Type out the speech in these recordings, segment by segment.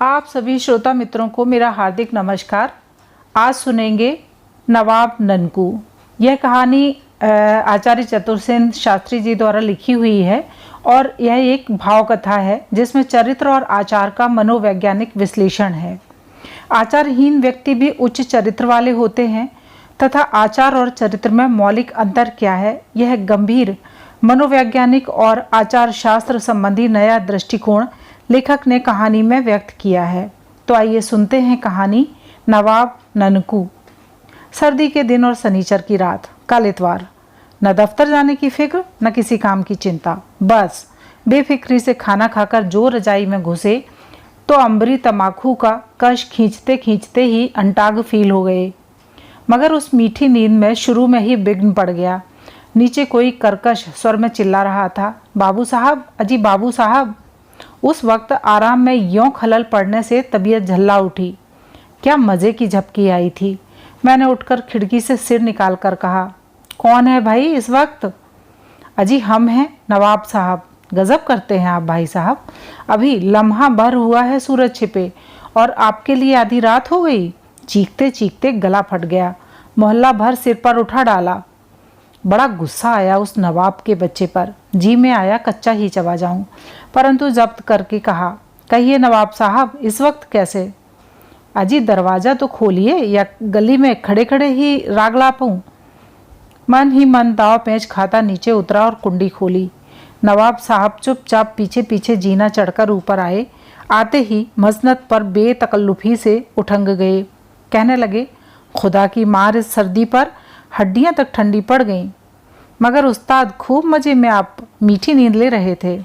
आप सभी श्रोता मित्रों को मेरा हार्दिक नमस्कार। आज सुनेंगे नवाब ननकू। यह कहानी आचार्य चतुरसेन शास्त्री जी द्वारा लिखी हुई है और यह एक भाव कथा है जिसमें चरित्र और आचार का मनोवैज्ञानिक विश्लेषण है। आचारहीन व्यक्ति भी उच्च चरित्र वाले होते हैं तथा आचार और चरित्र में मौलिक अंतर क्या है, यह गंभीर मनोवैज्ञानिक और आचार शास्त्र संबंधी नया दृष्टिकोण लेखक ने कहानी में व्यक्त किया है। तो आइए सुनते हैं कहानी नवाब ननकू। सर्दी के दिन और शनिचर की रात, कल इतवार। न दफ्तर जाने की फिक्र न किसी काम की चिंता, बस बेफिक्री से खाना खाकर जो रजाई में घुसे तो अंबरी तमाकू का कश खींचते खींचते ही अंटाग फील हो गए। मगर उस मीठी नींद में शुरू में ही विघ्न पड़ गया। नीचे कोई कर्कश स्वर में चिल्ला रहा था, बाबू साहब, अजी बाबू साहब। उस वक्त आराम में यों खलल पड़ने से तबीयत झल्ला उठी। क्या मज़े की झपकी आई थी। मैंने उठकर खिड़की से सिर निकाल कर कहा, कौन है भाई इस वक्त? अजी हम हैं नवाब साहब। गजब करते हैं आप भाई साहब। अभी लम्हा भर हुआ है सूरज छिपे और आपके लिए आधी रात हो गई। चीखते चीखते गला फट गया, मोहल्ला भर सिर पर उठा डाला। बड़ा गुस्सा आया उस नवाब के बच्चे पर। जी में आया कच्चा ही चबा जाऊं, परंतु जब्त करके कहा, कहिए नवाब साहब, इस वक्त कैसे? अजी दरवाज़ा तो खोलिए या गली में खड़े खड़े ही राग लापूं। मन ही मन दाव पेंच खाता नीचे उतरा और कुंडी खोली। नवाब साहब चुपचाप पीछे पीछे जीना चढ़कर ऊपर आए। आते ही मसनद पर बेतकल्लुफी से उठंग गए। कहने लगे, खुदा की मार, इस सर्दी पर हड्डियां तक ठंडी पड़ गईं। मगर उस्ताद खूब मज़े में आप मीठी नींद ले रहे थे।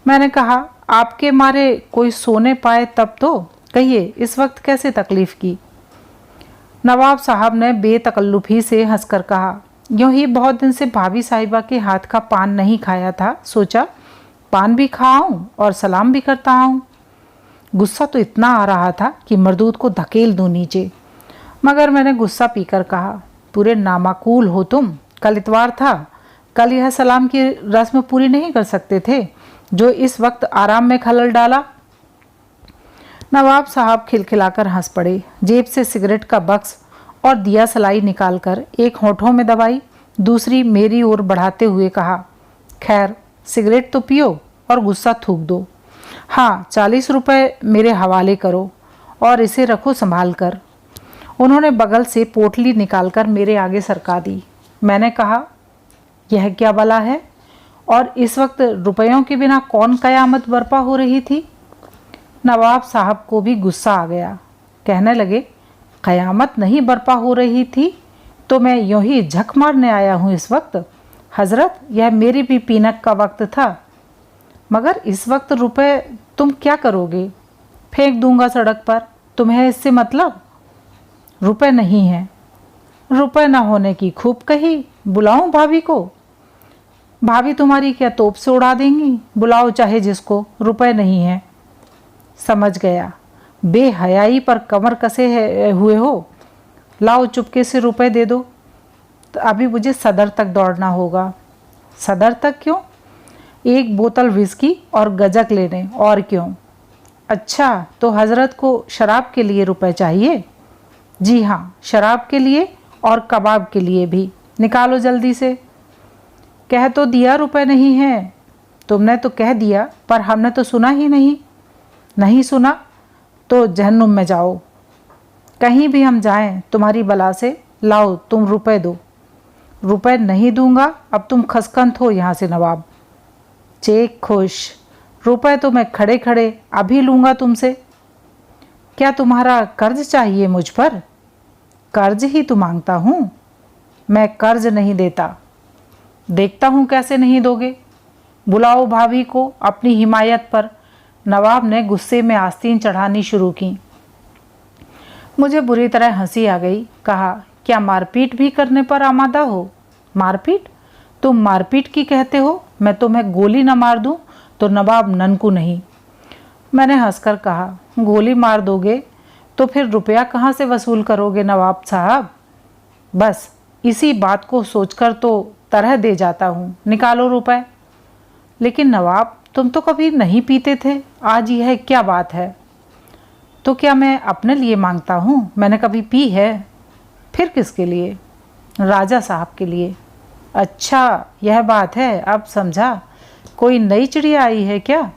मैंने कहा, आपके मारे कोई सोने पाए तब तो कहिए इस वक्त कैसे तकलीफ़ की? नवाब साहब ने बेतकल्लुफी से हंसकर कहा, यूँ ही बहुत दिन से भाभी साहिबा के हाथ का पान नहीं खाया था, सोचा पान भी खाऊं और सलाम भी करता आऊं। गुस्सा तो इतना आ रहा था कि मरदूद को धकेल दूं नीचे। मगर मैंने गुस्सा पीकर कहा, पूरे नामाकूल हो तुम। कल इतवार था, कल यह सलाम की रस्म पूरी नहीं कर सकते थे जो इस वक्त आराम में खलल डाला। नवाब साहब खिलखिलाकर हंस पड़े। जेब से सिगरेट का बक्स और दिया सलाई निकालकर एक होठों में दबाई, दूसरी मेरी ओर बढ़ाते हुए कहा, खैर सिगरेट तो पियो और गुस्सा थूक दो। हाँ, 40 रुपये मेरे हवाले करो और इसे रखो संभाल कर। उन्होंने बगल से पोटली निकालकर मेरे आगे सरका दी। मैंने कहा, यह क्या बला है और इस वक्त रुपयों के बिना कौन कयामत बर्पा हो रही थी? नवाब साहब को भी गुस्सा आ गया। कहने लगे, कयामत नहीं बर्पा हो रही थी तो मैं यूँ ही झक मारने आया हूँ इस वक्त। हजरत, यह मेरी भी पीनक का वक्त था। मगर इस वक्त रुपए तुम क्या करोगे? फेंक दूंगा सड़क पर। तुम्हें इससे मतलब? रुपए नहीं हैं। रुपए न होने की खूब कही। बुलाऊं भाभी को? भाभी तुम्हारी क्या तोप से उड़ा देंगी? बुलाओ चाहे जिसको, रुपए नहीं हैं। समझ गया, बेहयाई पर कमर कसे हुए हो। लाओ चुपके से रुपए दे दो। तो अभी मुझे सदर तक दौड़ना होगा। सदर तक क्यों? एक बोतल विस्की और गजक लेने, और क्यों? अच्छा, तो हजरत को शराब के लिए रुपए चाहिए? जी हाँ, शराब के लिए और कबाब के लिए भी। निकालो जल्दी से। कह तो दिया रुपए नहीं हैं। तुमने तो कह दिया, पर हमने तो सुना ही नहीं। नहीं सुना तो जहन्नुम में जाओ। कहीं भी हम जाएं तुम्हारी बला से। लाओ तुम रुपए दो। रुपए नहीं दूंगा, अब तुम खसखंत हो यहाँ से नवाब। चेक खुश। रुपए तो मैं खड़े खड़े अभी लूँगा तुमसे। क्या तुम्हारा कर्ज चाहिए मुझ पर? कर्ज ही तो मांगता हूँ। मैं कर्ज नहीं देता। देखता हूँ कैसे नहीं दोगे। बुलाओ भाभी को अपनी हिमायत पर। नवाब ने गुस्से में आस्तीन चढ़ानी शुरू की। मुझे बुरी तरह हंसी आ गई। कहा, क्या मारपीट भी करने पर आमादा हो? मारपीट? तुम मारपीट की कहते हो? मैं तुम्हें गोली न मार दूं तो नवाब ननकू नहीं। मैंने हंसकर कहा, गोली मार दोगे तो फिर रुपया कहाँ से वसूल करोगे नवाब साहब? बस इसी बात को सोचकर तो तरह दे जाता हूँ। निकालो रुपए। लेकिन नवाब, तुम तो कभी नहीं पीते थे, आज यह क्या बात है? तो क्या मैं अपने लिए मांगता हूँ? मैंने कभी पी है? फिर किसके लिए? राजा साहब के लिए। अच्छा, यह बात है, अब समझा। कोई नई चिड़िया आई है क्या?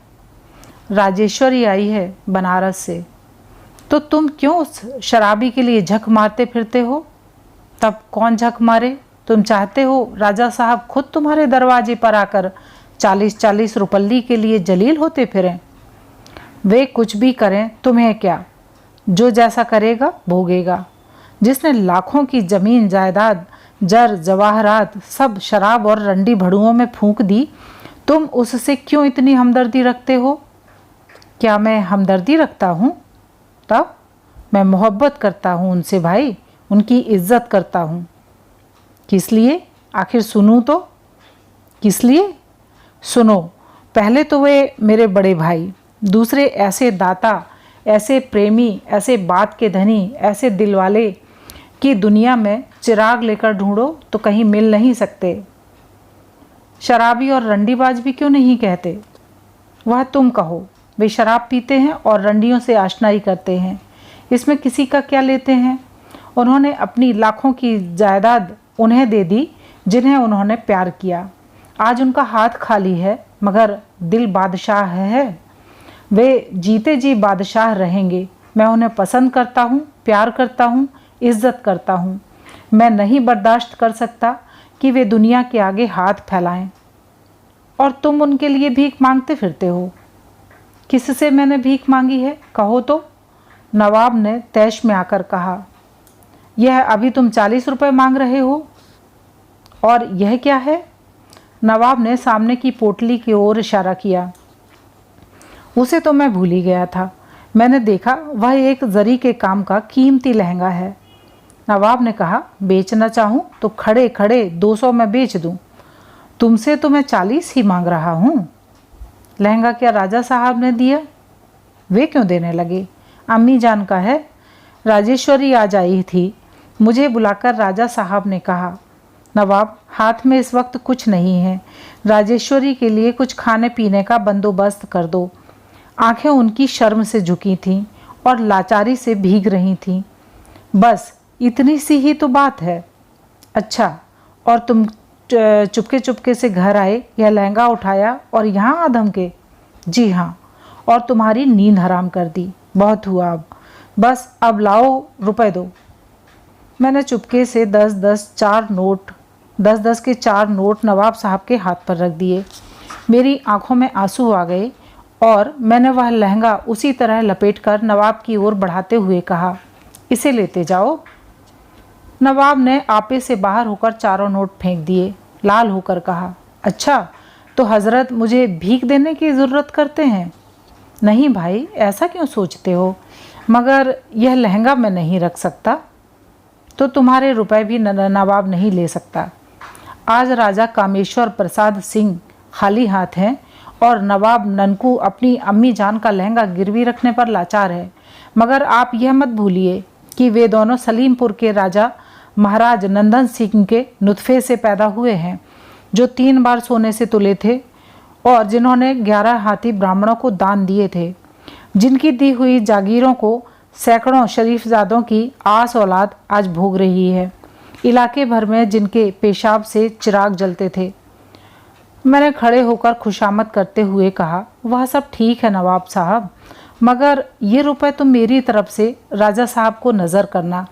राजेश्वरी आई है बनारस से। तो तुम क्यों उस शराबी के लिए झक मारते फिरते हो? तब कौन झक मारे? तुम चाहते हो राजा साहब खुद तुम्हारे दरवाजे पर आकर 40-40 रुपल्ली के लिए जलील होते फिरें? वे कुछ भी करें, तुम्हें क्या? जो जैसा करेगा भोगेगा। जिसने लाखों की जमीन जायदाद, जर जवाहरात सब शराब और रंडी भड़ुओं में फूंक दी, तुम उससे क्यों इतनी हमदर्दी रखते हो? क्या मैं हमदर्दी रखता हूँ? तब मैं मोहब्बत करता हूँ उनसे भाई, उनकी इज्जत करता हूँ। किस लिए? आखिर सुनूँ तो? किस लिए? सुनो, पहले तो वे मेरे बड़े भाई, दूसरे ऐसे दाता, ऐसे प्रेमी, ऐसे बात के धनी, ऐसे दिलवाले कि दुनिया में चिराग लेकर ढूंढो तो कहीं मिल नहीं सकते। शराबी और रंडीबाज भी क्यों नहीं कहते? वह तुम कहो। वे शराब पीते हैं और रंडियों से आशनाई करते हैं, इसमें किसी का क्या लेते हैं? उन्होंने अपनी लाखों की जायदाद उन्हें दे दी जिन्हें उन्होंने प्यार किया। आज उनका हाथ खाली है मगर दिल बादशाह है। वे जीते जी बादशाह रहेंगे। मैं उन्हें पसंद करता हूँ, प्यार करता हूँ, इज्जत करता हूँ। मैं नहीं बर्दाश्त कर सकता कि वे दुनिया के आगे हाथ फैलाएं। और तुम उनके लिए भीख मांगते फिरते हो। किससे मैंने भीख मांगी है, कहो तो? नवाब ने तैश में आकर कहा। यह अभी तुम 40 रुपये मांग रहे हो। और यह क्या है? नवाब ने सामने की पोटली की ओर इशारा किया। उसे तो मैं भूल ही गया था। मैंने देखा वह एक जरी के काम का कीमती लहंगा है। नवाब ने कहा, बेचना चाहूँ तो खड़े खड़े 200 में बेच दूँ। तुमसे तो मैं 40 ही मांग रहा हूँ। लहंगा क्या राजा साहब ने दिया? वे क्यों देने लगे? अम्मी जान का है। राजेश्वरी आज आई थी, मुझे बुलाकर राजा साहब ने कहा, नवाब, हाथ में इस वक्त कुछ नहीं है, राजेश्वरी के लिए कुछ खाने पीने का बंदोबस्त कर दो। आंखें उनकी शर्म से झुकी थीं और लाचारी से भीग रही थीं। बस इतनी सी ही तो बात है। अच्छा, और तुम चुपके चुपके से घर आए, यह लहंगा उठाया और यहाँ आ धमके? जी हाँ, और तुम्हारी नींद हराम कर दी। बहुत हुआ अब, बस अब लाओ, रुपए दो। मैंने चुपके से 10-10 के 4 नोट नवाब साहब के हाथ पर रख दिए। मेरी आंखों में आंसू आ गए और मैंने वह लहंगा उसी तरह लपेटकर नवाब की ओर बढ़ाते हुए कहा, इसे लेते जाओ। नवाब ने आपे से बाहर होकर 4 नोट फेंक दिए। लाल होकर कहा, अच्छा, तो हजरत मुझे भीख देने की ज़रूरत करते हैं? नहीं भाई, ऐसा क्यों सोचते हो? मगर यह लहंगा मैं नहीं रख सकता। तो तुम्हारे रुपए भी नवाब नहीं ले सकता। आज राजा कामेश्वर प्रसाद सिंह खाली हाथ हैं और नवाब ननकू अपनी अम्मी जान का लहंगा गिरवी रखने पर लाचार है। मगर आप यह मत भूलिए कि वे दोनों सलीमपुर के राजा महाराज नंदन सिंह के नुतफे से पैदा हुए हैं, जो 3 बार सोने से तुले थे और जिन्होंने 11 हाथी ब्राह्मणों को दान दिए थे, जिनकी दी हुई जागीरों को सैकड़ों शरीफजादों की आस औलाद आज भोग रही है। इलाके भर में जिनके पेशाब से चिराग जलते थे। मैंने खड़े होकर खुशामद करते हुए कहा, वह सब ठीक है नवाब साहब, मगर ये रुपए तुम मेरी तरफ से राजा साहब को नज़र करना।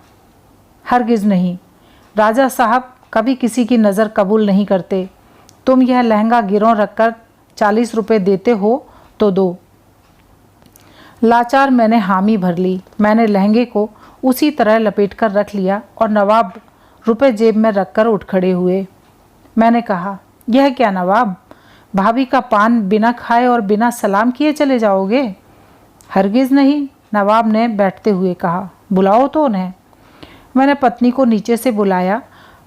हरगिज़ नहीं, राजा साहब कभी किसी की नज़र कबूल नहीं करते। तुम यह लहंगा गिरों रखकर 40 रुपये देते हो तो दो। लाचार मैंने हामी भर ली। मैंने लहंगे को उसी तरह लपेट कर रख लिया और नवाब रुपए जेब में रखकर उठ खड़े हुए। मैंने कहा, यह क्या नवाब, भाभी का पान बिना खाए और बिना सलाम किए चले जाओगे? हरगिज़ नहीं, नवाब ने बैठते हुए कहा, बुलाओ तो उन्हें। मैंने पत्नी को नीचे से बुलाया।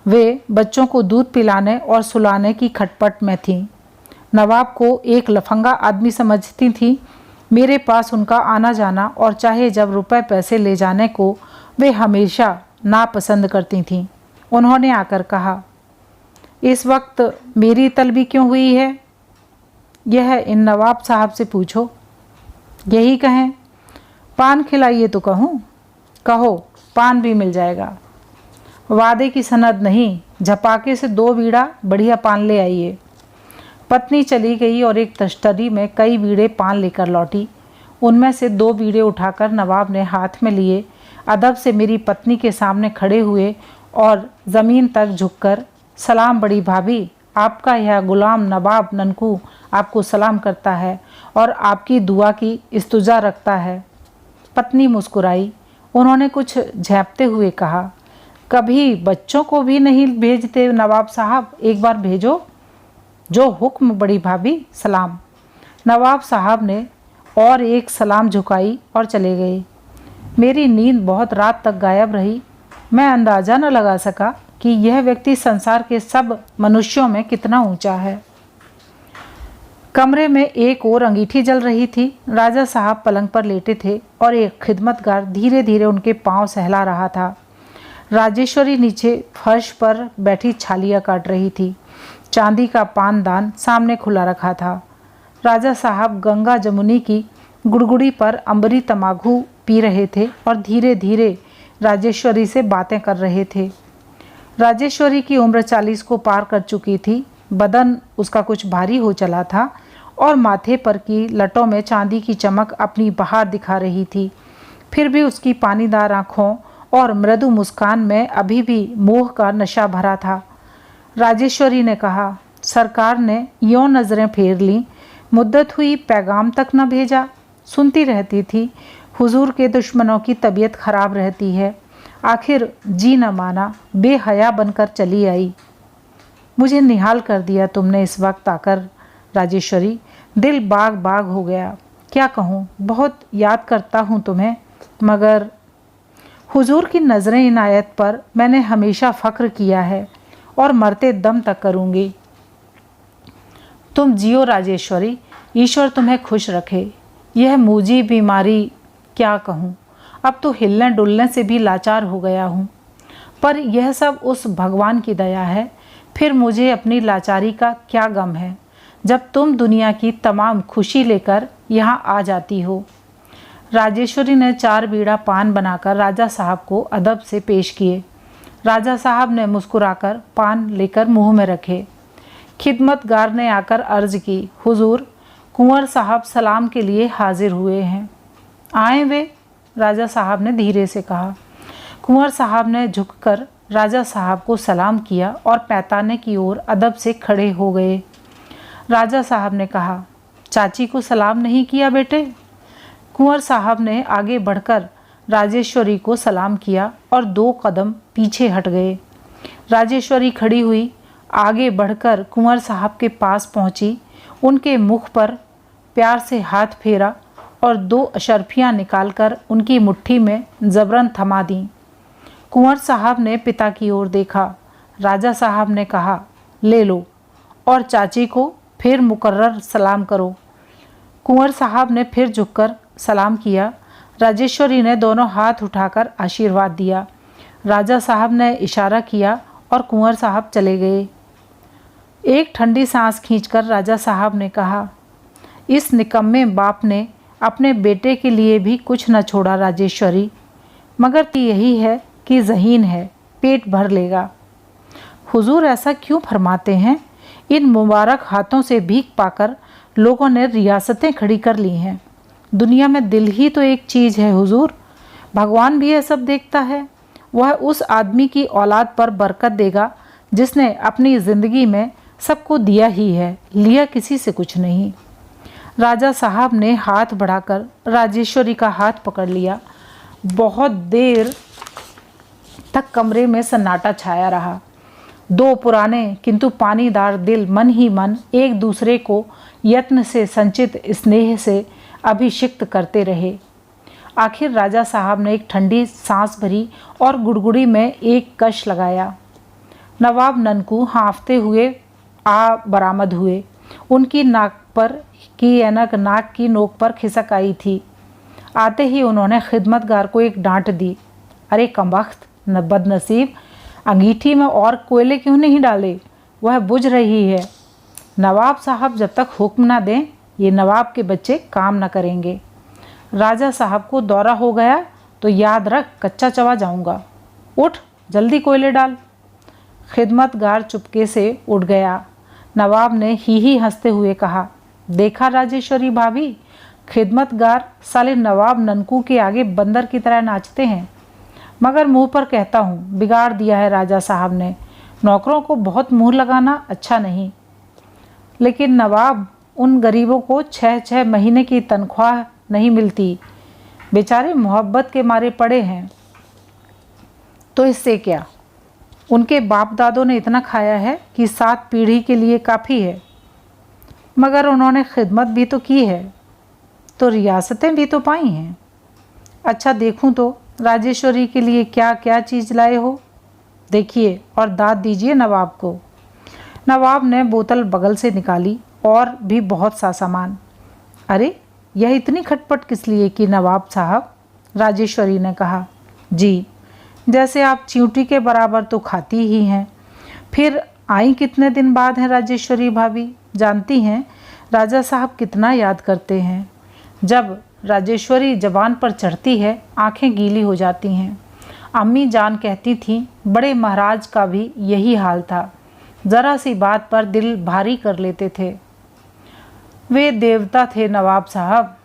वे बच्चों को दूध पिलाने और सुलाने की खटपट में थीं। नवाब को एक लफंगा आदमी समझती थीं। मेरे पास उनका आना जाना और चाहे जब रुपए पैसे ले जाने को वे हमेशा नापसंद करती थीं। उन्होंने आकर कहा, इस वक्त मेरी तलबी क्यों हुई है? यह इन नवाब साहब से पूछो, यही कहें। पान खिलाइए तो कहूँ? कहो, पान भी मिल जाएगा। वादे की सनद नहीं, झपाके से 2 बीड़ा बढ़िया पान ले आइए। पत्नी चली गई और एक तश्तरी में कई बीड़े पान लेकर लौटी। उनमें से 2 बीड़े उठाकर नवाब ने हाथ में लिए अदब से मेरी पत्नी के सामने खड़े हुए और ज़मीन तक झुककर, सलाम बड़ी भाभी, आपका यह गुलाम नवाब ननकू आपको सलाम करता है और आपकी दुआ की इस्तुजा रखता है। पत्नी मुस्कुराई। उन्होंने कुछ झेंपते हुए कहा, कभी बच्चों को भी नहीं भेजते नवाब साहब, एक बार भेजो। जो हुक्म बड़ी भाभी, सलाम। नवाब साहब ने और एक सलाम झुकाई और चले गए। मेरी नींद बहुत रात तक गायब रही। मैं अंदाज़ा न लगा सका कि यह व्यक्ति संसार के सब मनुष्यों में कितना ऊंचा है। कमरे में एक और अंगीठी जल रही थी। राजा साहब पलंग पर लेटे थे और एक खिदमतगार धीरे धीरे उनके पांव सहला रहा था। राजेश्वरी नीचे फर्श पर बैठी छालियाँ काट रही थी। चांदी का पानदान सामने खुला रखा था। राजा साहब गंगा जमुनी की गुड़गुड़ी पर अंबरी तमाकू पी रहे थे और धीरे धीरे राजेश्वरी से बातें कर रहे थे। राजेश्वरी की उम्र 40 को पार कर चुकी थी। बदन उसका कुछ भारी हो चला था और माथे पर की लटों में चांदी की चमक अपनी बहार दिखा रही थी। फिर भी उसकी पानीदार आँखों और मृदु मुस्कान में अभी भी मोह का नशा भरा था। राजेश्वरी ने कहा, सरकार ने यों नज़रें फेर लीं, मुद्दत हुई पैगाम तक न भेजा। सुनती रहती थी, हुजूर के दुश्मनों की तबीयत खराब रहती है। आखिर जी न माना, बेहया बनकर चली आई। मुझे निहाल कर दिया तुमने इस वक्त आकर राजेश्वरी, दिल बाग बाग हो गया। क्या कहूँ, बहुत याद करता हूँ तुम्हें, मगर हुजूर की नज़रें इनायत पर मैंने हमेशा फ़ख्र किया है और मरते दम तक करूँगी। तुम जियो राजेश्वरी, ईश्वर तुम्हें खुश रखे। यह मूजी बीमारी, क्या कहूँ, अब तो हिलने डुलने से भी लाचार हो गया हूँ, पर यह सब उस भगवान की दया है। फिर मुझे अपनी लाचारी का क्या गम है जब तुम दुनिया की तमाम खुशी लेकर यहाँ आ जाती हो। राजेश्वरी ने 4 बीड़ा पान बनाकर राजा साहब को अदब से पेश किए। राजा साहब ने मुस्कुराकर पान लेकर मुंह में रखे। खिदमतगार ने आकर अर्ज की, हुजूर, कुंवर साहब सलाम के लिए हाजिर हुए हैं। आए वे, राजा साहब ने धीरे से कहा। कुंवर साहब ने झुककर राजा साहब को सलाम किया और पैताने की ओर अदब से खड़े हो गए। राजा साहब ने कहा, चाची को सलाम नहीं किया बेटे? कुंवर साहब ने आगे बढ़कर राजेश्वरी को सलाम किया और 2 कदम पीछे हट गए। राजेश्वरी खड़ी हुई, आगे बढ़कर कुंवर साहब के पास पहुंची, उनके मुख पर प्यार से हाथ फेरा और 2 अशर्फियाँ निकालकर उनकी मुट्ठी में ज़बरन थमा दीं। कुंवर साहब ने पिता की ओर देखा। राजा साहब ने कहा, ले लो और चाची को फिर मुकर्रर सलाम करो। कुंवर साहब ने फिर झुककर सलाम किया। राजेश्वरी ने दोनों हाथ उठाकर आशीर्वाद दिया। राजा साहब ने इशारा किया और कुंवर साहब चले गए। एक ठंडी सांस खींचकर राजा साहब ने कहा, इस निकम्मे बाप ने अपने बेटे के लिए भी कुछ न छोड़ा राजेश्वरी, मगर यही है कि ज़हीन है, पेट भर लेगा। हुजूर ऐसा क्यों फरमाते हैं? इन मुबारक हाथों से भीख पाकर लोगों ने रियासतें खड़ी कर ली हैं। दुनिया में दिल ही तो एक चीज़ है हुजूर, भगवान भी यह सब देखता है। वह उस आदमी की औलाद पर बरकत देगा जिसने अपनी ज़िंदगी में सबको दिया ही है, लिया किसी से कुछ नहीं। राजा साहब ने हाथ बढ़ाकर राजेश्वरी का हाथ पकड़ लिया। बहुत देर तक कमरे में सन्नाटा छाया रहा। 2 पुराने किंतु पानीदार दिल मन ही मन एक दूसरे को यत्न से संचित स्नेह से अभिषिक्त करते रहे। आखिर राजा साहब ने एक ठंडी सांस भरी और गुड़गुड़ी में एक कश लगाया। नवाब ननकू हाँफते हुए आ बरामद हुए। उनकी नाक पर की ऐनक नाक की नोक पर खिसक आई थी। आते ही उन्होंने खिदमतगार को एक डांट दी, अरे कमबख्त बदनसीब, अंगीठी में और कोयले क्यों नहीं डाले? वह बुझ रही है। नवाब साहब जब तक हुक्म ना दें, ये नवाब के बच्चे काम न करेंगे। राजा साहब को दौरा हो गया तो याद रख कच्चा चबा जाऊंगा। उठ जल्दी कोयले डाल। खिदमतगार चुपके से उठ गया। नवाब ने ही हंसते हुए कहा, देखा राजेश्वरी भाभी, खिदमतगार साले नवाब ननकू के आगे बंदर की तरह नाचते हैं। मगर मुंह पर कहता हूँ, बिगाड़ दिया है राजा साहब ने। नौकरों को बहुत मुंह लगाना अच्छा नहीं। लेकिन नवाब, उन गरीबों को 6-6 महीने की तनख्वाह नहीं मिलती, बेचारे मोहब्बत के मारे पड़े हैं। तो इससे क्या, उनके बाप दादों ने इतना खाया है कि 7 पीढ़ी के लिए काफ़ी है। मगर उन्होंने खिदमत भी तो की है, तो रियासतें भी तो पाई हैं। अच्छा देखूं तो राजेश्वरी के लिए क्या क्या चीज़ लाए हो, देखिए और दाद दीजिए नवाब को। नवाब ने बोतल बगल से निकाली और भी बहुत सा सामान। अरे यह इतनी खटपट किस लिए की नवाब साहब? राजेश्वरी ने कहा। जी, जैसे आप चींटी के बराबर तो खाती ही हैं। फिर आई कितने दिन बाद हैं राजेश्वरी भाभी? जानती हैं राजा साहब कितना याद करते हैं। जब राजेश्वरी जबान पर चढ़ती है आंखें गीली हो जाती हैं। अम्मी जान कहती थीं बड़े महाराज का भी यही हाल था, ज़रा सी बात पर दिल भारी कर लेते थे। वे देवता थे नवाब साहब।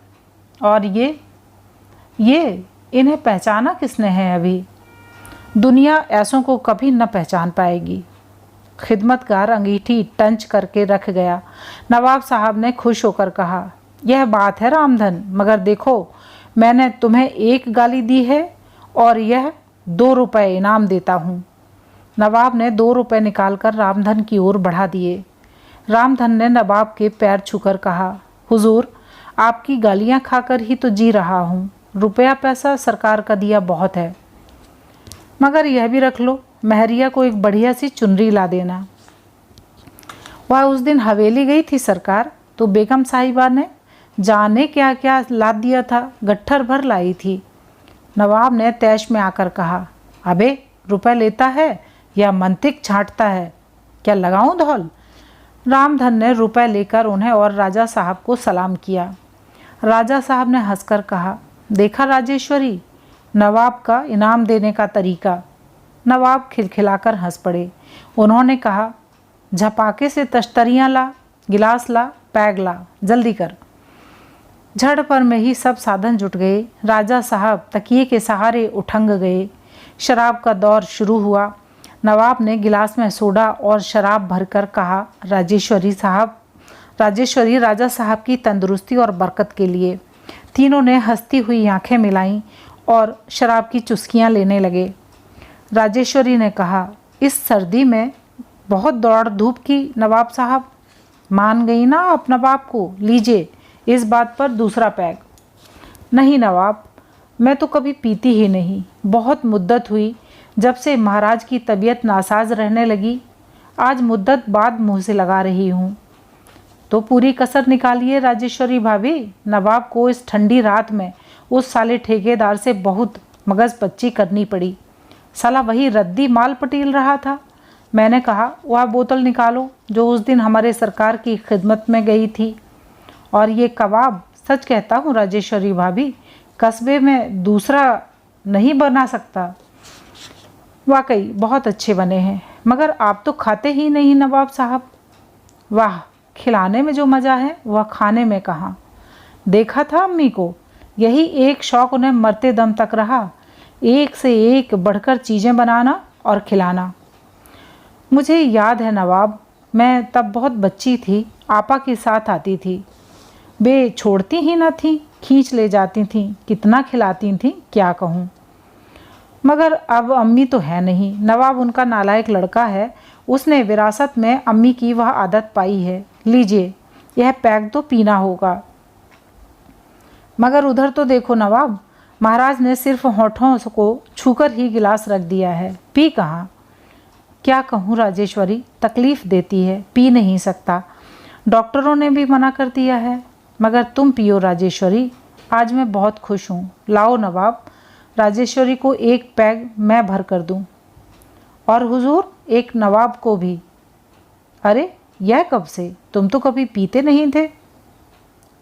और ये इन्हें पहचाना किसने है अभी? दुनिया ऐसों को कभी न पहचान पाएगी। खिदमतगार अंगीठी टंच करके रख गया। नवाब साहब ने खुश होकर कहा, यह बात है रामधन, मगर देखो मैंने तुम्हें 1 गाली दी है और यह 2 रुपये इनाम देता हूँ। नवाब ने 2 रुपये निकालकर रामधन की ओर बढ़ा दिए। रामधन ने नवाब के पैर छूकर कहा, हुजूर, आपकी गालियाँ खाकर ही तो जी रहा हूँ। रुपया पैसा सरकार का दिया बहुत है, मगर यह भी रख लो, महरिया को एक बढ़िया सी चुनरी ला देना। वह उस दिन हवेली गई थी सरकार, तो बेगम साहिबा ने जाने क्या क्या ला दिया था, गट्ठर भर लाई थी। नवाब ने तैश में आकर कहा, अबे रुपए लेता है या मंतिक छांटता है, क्या लगाऊं धौल? रामधन ने रुपए लेकर उन्हें और राजा साहब को सलाम किया। राजा साहब ने हंसकर कहा, देखा राजेश्वरी, नवाब का इनाम देने का तरीका। नवाब खिलखिलाकर हंस पड़े। उन्होंने कहा, झपाके से तश्तरियाँ ला, गिलास ला, पैग ला, जल्दी कर। झड़ पर में ही सब साधन जुट गए। राजा साहब तकिए के सहारे उठंग गए। शराब का दौर शुरू हुआ। नवाब ने गिलास में सोडा और शराब भरकर कहा, राजेश्वरी राजा साहब की तंदुरुस्ती और बरकत के लिए। तीनों ने हंसती हुई आंखें मिलाईं और शराब की चुस्कियां लेने लगे। राजेश्वरी ने कहा, इस सर्दी में बहुत दौड़ धूप की नवाब साहब। मान गई ना आप नवाब को? लीजिए इस बात पर दूसरा पैग। नहीं नवाब, मैं तो कभी पीती ही नहीं। बहुत मुद्दत हुई जब से महाराज की तबीयत नासाज रहने लगी। आज मुद्दत बाद मुँह से लगा रही हूँ। तो पूरी कसर निकालिए राजेश्वरी भाभी। नवाब को इस ठंडी रात में उस साले ठेकेदार से बहुत मगजपच्ची करनी पड़ी। साला वही रद्दी माल पटील रहा था। मैंने कहा, वह बोतल निकालो जो उस दिन हमारे सरकार की खिदमत में गई थी। और ये कबाब, सच कहता हूँ राजेश्वरी भाभी, कस्बे में दूसरा नहीं बना सकता। वाकई बहुत अच्छे बने हैं, मगर आप तो खाते ही नहीं नवाब साहब। वाह, खिलाने में जो मज़ा है वह खाने में कहाँ। देखा था अम्मी को, यही एक शौक़ उन्हें मरते दम तक रहा, एक से एक बढ़कर चीज़ें बनाना और खिलाना। मुझे याद है नवाब, मैं तब बहुत बच्ची थी, आपा के साथ आती थी। वे छोड़ती ही न थीं, खींच ले जाती थीं, कितना खिलाती थीं क्या कहूँ। मगर अब अम्मी तो है नहीं। नवाब उनका नालायक लड़का है, उसने विरासत में अम्मी की वह आदत पाई है। लीजिए यह पैक तो पीना होगा। मगर उधर तो देखो नवाब, महाराज ने सिर्फ होठों को छूकर ही गिलास रख दिया है, पी कहाँ। क्या कहूँ राजेश्वरी, तकलीफ़ देती है, पी नहीं सकता। डॉक्टरों ने भी मना कर दिया है। मगर तुम पियो राजेश्वरी, आज मैं बहुत खुश हूँ। लाओ नवाब, राजेश्वरी को एक पैग मैं भर कर दूँ, और हुजूर एक नवाब को भी। अरे यह कब से? तुम तो कभी पीते नहीं थे।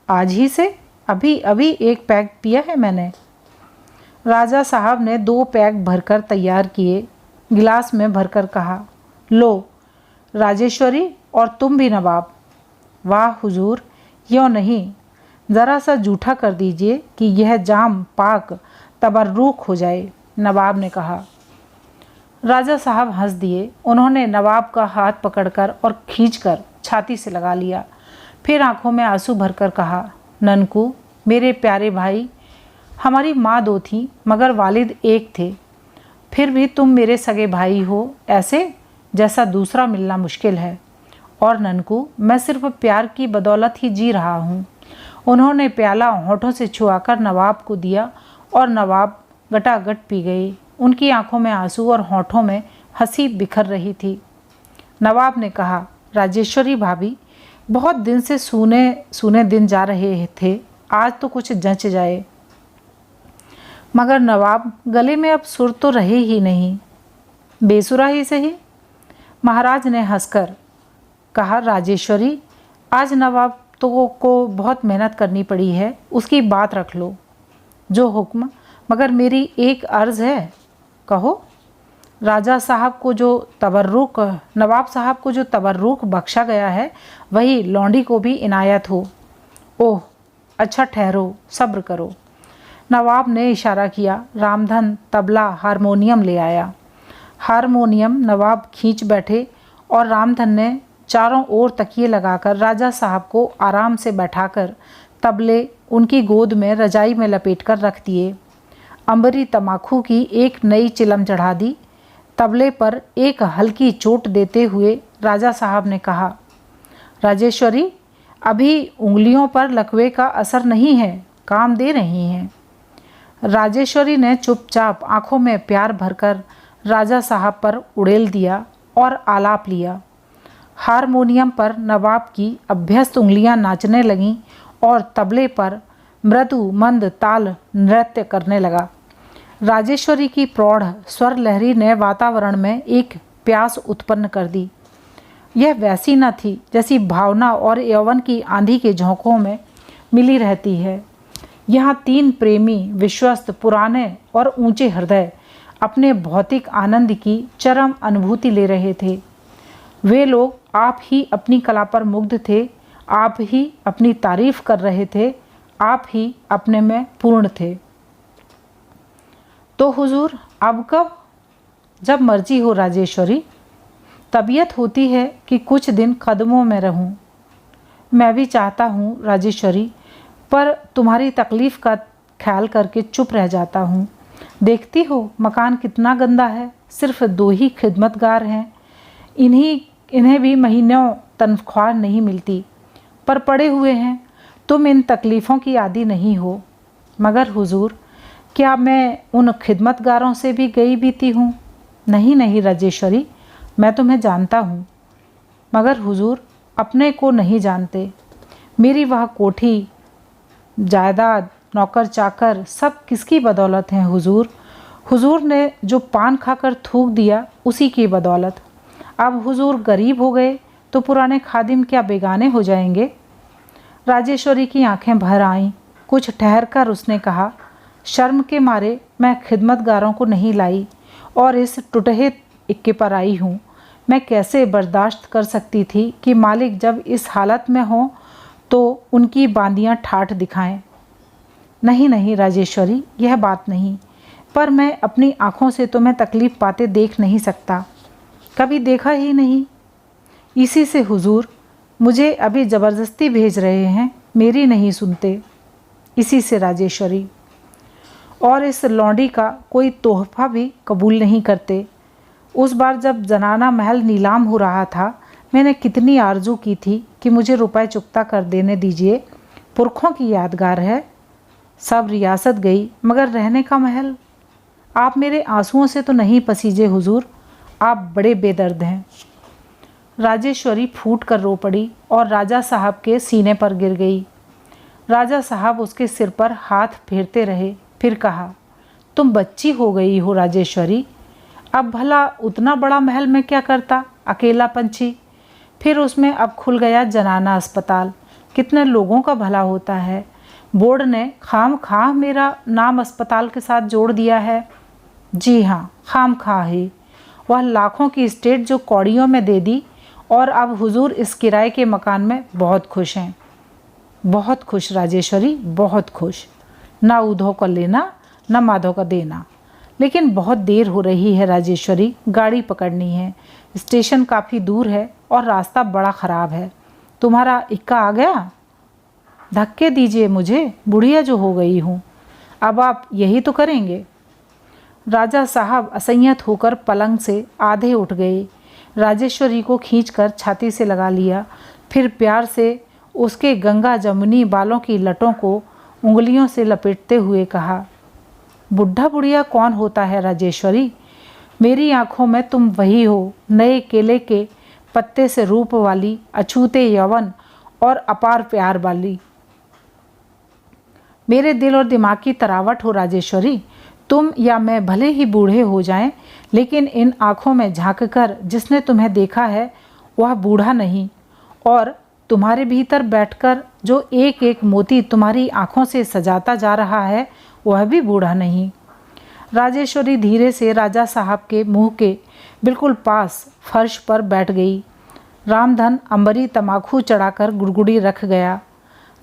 आज ही से? अभी अभी एक पैक पिया है मैंने। राजा साहब ने 2 पैक भरकर तैयार किए, गिलास में भरकर कहा, लो राजेश्वरी और तुम भी नवाब। वाह हुजूर, यूँ नहीं, ज़रा सा जूठा कर दीजिए कि यह जाम पाक तबर्रुक हो जाए, नवाब ने कहा। राजा साहब हंस दिए। उन्होंने नवाब का हाथ पकड़कर और खींचकर छाती से लगा लिया। फिर आंखों में आंसू भरकर कहा, ननकू मेरे प्यारे भाई, हमारी माँ 2 थी मगर वालिद एक थे, फिर भी तुम मेरे सगे भाई हो, ऐसे जैसा दूसरा मिलना मुश्किल है। और ननकू, मैं सिर्फ प्यार की बदौलत ही जी रहा हूँ। उन्होंने प्याला होठों से छुआकर नवाब को दिया और नवाब गटागट पी गई। उनकी आंखों में आंसू और होठों में हंसी बिखर रही थी। नवाब ने कहा, राजेश्वरी भाभी, बहुत दिन से सूने दिन जा रहे थे, आज तो कुछ जंच जाए। मगर नवाब, गले में अब सुर तो रहे ही नहीं। बेसुरा ही सही। महाराज ने हंसकर कहा, राजेश्वरी, आज नवाब तो को बहुत मेहनत करनी पड़ी है, उसकी बात रख लो। जो हुक्म, मगर मेरी एक अर्ज़ है, कहो। नवाब साहब को जो तबर्रुक बख्शा गया है, वही लौंडी को भी इनायत हो। ओह अच्छा, ठहरो, सब्र करो। नवाब ने इशारा किया। रामधन तबला हारमोनियम ले आया। हारमोनियम नवाब खींच बैठे और रामधन ने चारों ओर तकिए लगाकर राजा साहब को आराम से बैठाकर तबले उनकी गोद में रजाई में लपेटकर रख दिए। अंबरी तमाखू की एक नई चिलम चढ़ा दी। तबले पर एक हल्की चोट देते हुए राजा साहब ने कहा, राजेश्वरी, अभी उंगलियों पर लकवे का असर नहीं है, काम दे रही हैं। राजेश्वरी ने चुपचाप आंखों में प्यार भरकर राजा साहब पर उड़ेल दिया और आलाप लिया। हारमोनियम पर नवाब की अभ्यस्त उंगलियां नाचने लगीं और तबले पर मृदु मंद ताल नृत्य करने लगा। राजेश्वरी की प्रौढ़ स्वर लहरी ने वातावरण में एक प्यास उत्पन्न कर दी। यह वैसी न थी जैसी भावना और यौवन की आंधी के झोंकों में मिली रहती है। यहाँ 3 प्रेमी, विश्वस्त, पुराने और ऊंचे हृदय अपने भौतिक आनंद की चरम अनुभूति ले रहे थे। वे लोग आप ही अपनी कला पर मुग्ध थे, आप ही अपनी तारीफ कर रहे थे, आप ही अपने में पूर्ण थे। तो हुजूर, अब कब? जब मर्जी हो राजेश्वरी। तबीयत होती है कि कुछ दिन कदमों में रहूं। मैं भी चाहता हूं राजेश्वरी, पर तुम्हारी तकलीफ़ का ख्याल करके चुप रह जाता हूं। देखती हो मकान कितना गंदा है, सिर्फ 2 ही खिदमतगार हैं, इन्हें भी महीनों तनख्वाह नहीं मिलती, पर पड़े हुए हैं। तुम इन तकलीफ़ों की आदी नहीं हो। मगर हुजूर, क्या मैं उन खिदमतगारों से भी गई बीती हूँ? नहीं नहीं राजेश्वरी, मैं तुम्हें जानता हूँ, मगर हुजूर अपने को नहीं जानते। मेरी वह कोठी, जायदाद, नौकर चाकर सब किसकी बदौलत हैं हुजूर? हुजूर ने जो पान खाकर थूक दिया, उसी की बदौलत। अब हुजूर गरीब हो गए तो पुराने खादिम क्या बेगाने हो जाएंगे? राजेश्वरी की आंखें भर आईं। कुछ ठहर कर उसने कहा, शर्म के मारे मैं खिदमतगारों को नहीं लाई और इस टुटहे इक्के पर आई हूँ। मैं कैसे बर्दाश्त कर सकती थी कि मालिक जब इस हालत में हो तो उनकी बांदियाँ ठाठ दिखाएं। नहीं नहीं राजेश्वरी, यह बात नहीं, पर मैं अपनी आँखों से तुम्हें तकलीफ़ पाते देख नहीं सकता, कभी देखा ही नहीं। इसी से हुजूर मुझे अभी ज़बरदस्ती भेज रहे हैं, मेरी नहीं सुनते। इसी से राजेश्वरी, और इस लौंडी का कोई तोहफा भी कबूल नहीं करते। उस बार जब जनाना महल नीलाम हो रहा था, मैंने कितनी आरजू की थी कि मुझे रुपए चुकता कर देने दीजिए, पुरखों की यादगार है। सब रियासत गई मगर रहने का महल। आप मेरे आंसुओं से तो नहीं पसीजे हुजूर, आप बड़े बेदर्द हैं। राजेश्वरी फूट कर रो पड़ी और राजा साहब के सीने पर गिर गई। राजा साहब उसके सिर पर हाथ फेरते रहे, फिर कहा, तुम बच्ची हो गई हो राजेश्वरी, अब भला उतना बड़ा महल में क्या करता, अकेला पंछी। फिर उसमें अब खुल गया जनाना अस्पताल, कितने लोगों का भला होता है। बोर्ड ने खाम-खाह मेरा नाम अस्पताल के साथ जोड़ दिया है। जी हाँ, खाम-खाह ही। वह लाखों की एस्टेट जो कौड़ियों में दे दी और अब हुजूर इस किराए के मकान में बहुत खुश हैं। बहुत खुश राजेश्वरी, बहुत खुश। ना उधो का लेना, ना माधो का देना। लेकिन बहुत देर हो रही है राजेश्वरी, गाड़ी पकड़नी है। स्टेशन काफ़ी दूर है और रास्ता बड़ा ख़राब है। तुम्हारा इक्का आ गया? धक्के दीजिए मुझे, बुढ़िया जो हो गई हूँ। अब आप यही तो करेंगे। राजा साहब असंयत होकर पलंग से आधे उठ गए। राजेश्वरी को खींचकर छाती से लगा लिया, फिर प्यार से उसके गंगा जमुनी बालों की लटों को उंगलियों से लपेटते हुए कहा, बुढ़ा बुढ़िया कौन होता है राजेश्वरी? मेरी आंखों में तुम वही हो, नए केले के पत्ते से रूप वाली, अछूते यौवन और अपार प्यार वाली। मेरे दिल और दिमाग की तरावट हो राजेश्वरी। तुम या मैं भले ही बूढ़े हो जाएं, लेकिन इन आँखों में झांककर जिसने तुम्हें देखा है वह बूढ़ा नहीं, और तुम्हारे भीतर बैठकर जो एक एक मोती तुम्हारी आँखों से सजाता जा रहा है वह भी बूढ़ा नहीं। राजेश्वरी धीरे से राजा साहब के मुंह के बिल्कुल पास फर्श पर बैठ गई। रामधन अंबरी तमाकू चढ़ाकर गुड़गुड़ी रख गया।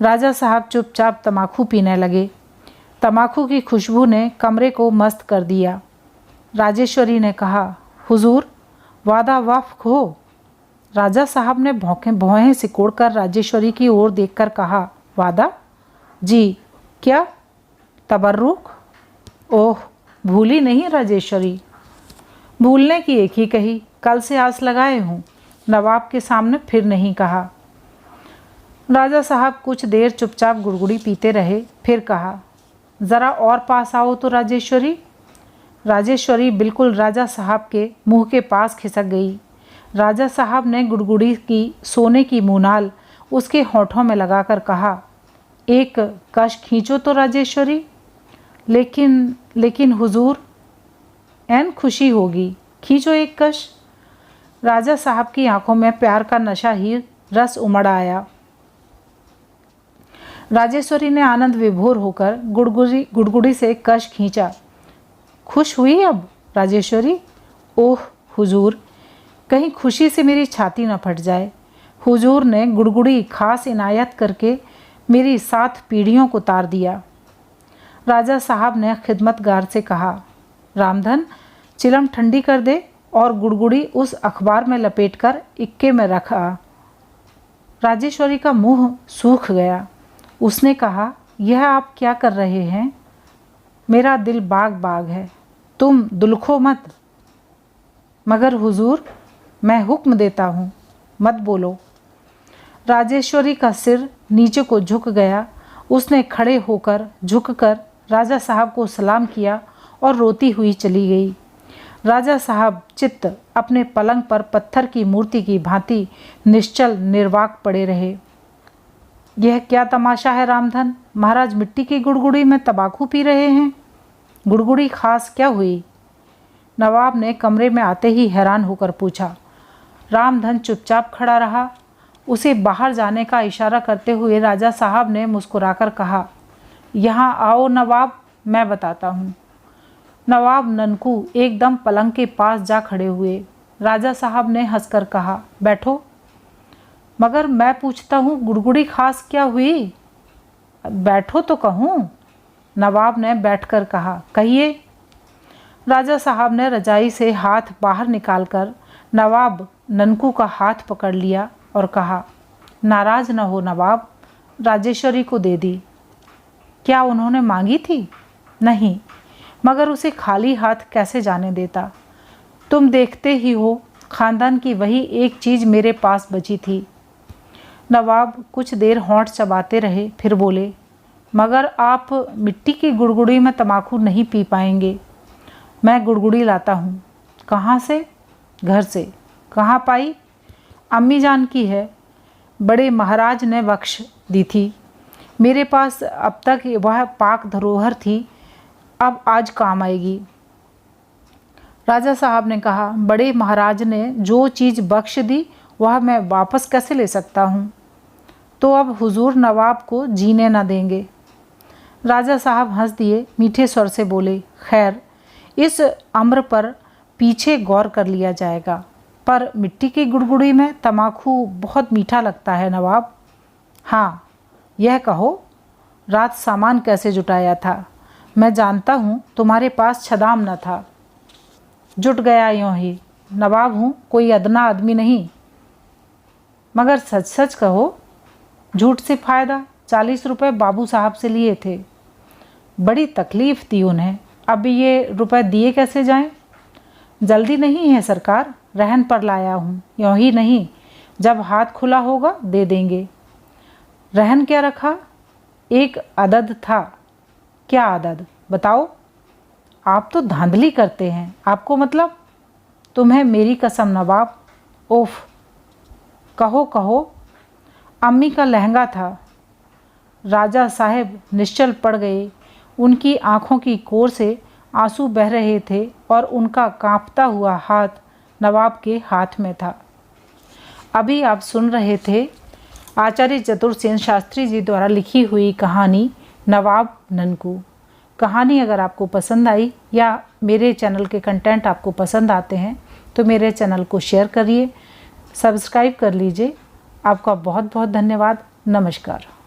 राजा साहब चुपचाप तमाकू पीने लगे। तमाकू की खुशबू ने कमरे को मस्त कर दिया। राजेश्वरी ने कहा, हुजूर वादा वफ़ हो। राजा साहब ने भौहें सिकोड़कर राजेश्वरी की ओर देखकर कहा, वादा? जी। क्या? तबर्रुक? ओह, भूली नहीं राजेश्वरी। भूलने की एक ही कही, कल से आस लगाए हूँ। नवाब के सामने फिर नहीं कहा। राजा साहब कुछ देर चुपचाप गुड़गुड़ी पीते रहे, फिर कहा, ज़रा और पास आओ तो राजेश्वरी। राजेश्वरी बिल्कुल राजा साहब के मुंह के पास खिसक गई। राजा साहब ने गुड़गुड़ी की सोने की मुनाल उसके होठों में लगाकर कहा, एक कश खींचो तो राजेश्वरी। लेकिन हुजूर, ऐन खुशी होगी, खींचो एक कश। राजा साहब की आंखों में प्यार का नशा ही रस उमड़ आया। राजेश्वरी ने आनंद विभोर होकर गुड़गुड़ी से कश खींचा। खुश हुई अब राजेश्वरी? ओह हुजूर, कहीं खुशी से मेरी छाती न फट जाए। हुजूर ने गुड़गुड़ी खास इनायत करके मेरी 7 पीढ़ियों को तार दिया। राजा साहब ने खिदमतगार से कहा, रामधन चिलम ठंडी कर दे और गुड़गुड़ी उस अखबार में लपेटकर इक्के में रखा। राजेश्वरी का मुंह सूख गया। उसने कहा, यह आप क्या कर रहे हैं? मेरा दिल बाग बाग है, तुम दुलखो मत। मगर हुजूर, मैं हुक्म देता हूँ, मत बोलो। राजेश्वरी का सिर नीचे को झुक गया। उसने खड़े होकर झुककर राजा साहब को सलाम किया और रोती हुई चली गई। राजा साहब चित्त अपने पलंग पर पत्थर की मूर्ति की भांति निश्चल निर्वाक पड़े रहे। यह क्या तमाशा है रामधन? महाराज मिट्टी की गुड़गुड़ी में तंबाकू पी रहे हैं। गुड़गुड़ी खास क्या हुई? नवाब ने कमरे में आते ही हैरान होकर पूछा। रामधन चुपचाप खड़ा रहा। उसे बाहर जाने का इशारा करते हुए राजा साहब ने मुस्कुराकर कहा, यहाँ आओ नवाब, मैं बताता हूँ। नवाब ननकू एकदम पलंग के पास जा खड़े हुए। राजा साहब ने हंसकर कहा, बैठो। मगर मैं पूछता हूँ, गुड़गुड़ी खास क्या हुई? बैठो तो कहूँ। नवाब ने बैठकर कहा, कहिए। राजा साहब ने रजाई से हाथ बाहर निकालकर नवाब ननकू का हाथ पकड़ लिया और कहा, नाराज़ न हो नवाब, राजेश्वरी को दे दी। क्या उन्होंने मांगी थी? नहीं, मगर उसे खाली हाथ कैसे जाने देता। तुम देखते ही हो, ख़ानदान की वही एक चीज़ मेरे पास बची थी। नवाब कुछ देर होंठ चबाते रहे, फिर बोले, मगर आप मिट्टी की गुड़गुड़ी में तंबाकू नहीं पी पाएंगे। मैं गुड़गुड़ी लाता हूँ। कहाँ से? घर से। कहाँ पाई? अम्मी जान की है, बड़े महाराज ने बख्श दी थी। मेरे पास अब तक वह पाक धरोहर थी, अब आज काम आएगी। राजा साहब ने कहा, बड़े महाराज ने जो चीज़ बख्श दी वह मैं वापस कैसे ले सकता हूँ? तो अब हुजूर नवाब को जीने न देंगे। राजा साहब हंस दिए, मीठे स्वर से बोले, खैर इस अम्र पर पीछे गौर कर लिया जाएगा, पर मिट्टी की गुड़गुड़ी में तमाकू बहुत मीठा लगता है नवाब। हाँ, यह कहो, रात सामान कैसे जुटाया था? मैं जानता हूँ तुम्हारे पास छदाम न था। जुट गया यूँ ही, नवाब हूँ, कोई अदना आदमी नहीं। मगर सच सच कहो, झूठ से फ़ायदा? 40 रुपये बाबू साहब से लिए थे। बड़ी तकलीफ़ थी उन्हें, अब ये रुपए दिए कैसे जाएं? जल्दी नहीं है सरकार, रहन पर लाया हूँ। यूँ ही नहीं, जब हाथ खुला होगा दे देंगे। रहन क्या रखा? एक अदद था। क्या अदद? बताओ। आप तो धांधली करते हैं। आपको मतलब? तुम्हें मेरी कसम नवाब। ओफ, कहो कहो। अम्मी का लहंगा था। राजा साहब निश्चल पड़ गए। उनकी आंखों की कोर से आंसू बह रहे थे और उनका कांपता हुआ हाथ नवाब के हाथ में था। अभी आप सुन रहे थे आचार्य चतुरसेन शास्त्री जी द्वारा लिखी हुई कहानी नवाब ननकू। कहानी अगर आपको पसंद आई या मेरे चैनल के कंटेंट आपको पसंद आते हैं तो मेरे चैनल को शेयर करिए, सब्सक्राइब कर लीजिए। आपका बहुत बहुत धन्यवाद। नमस्कार।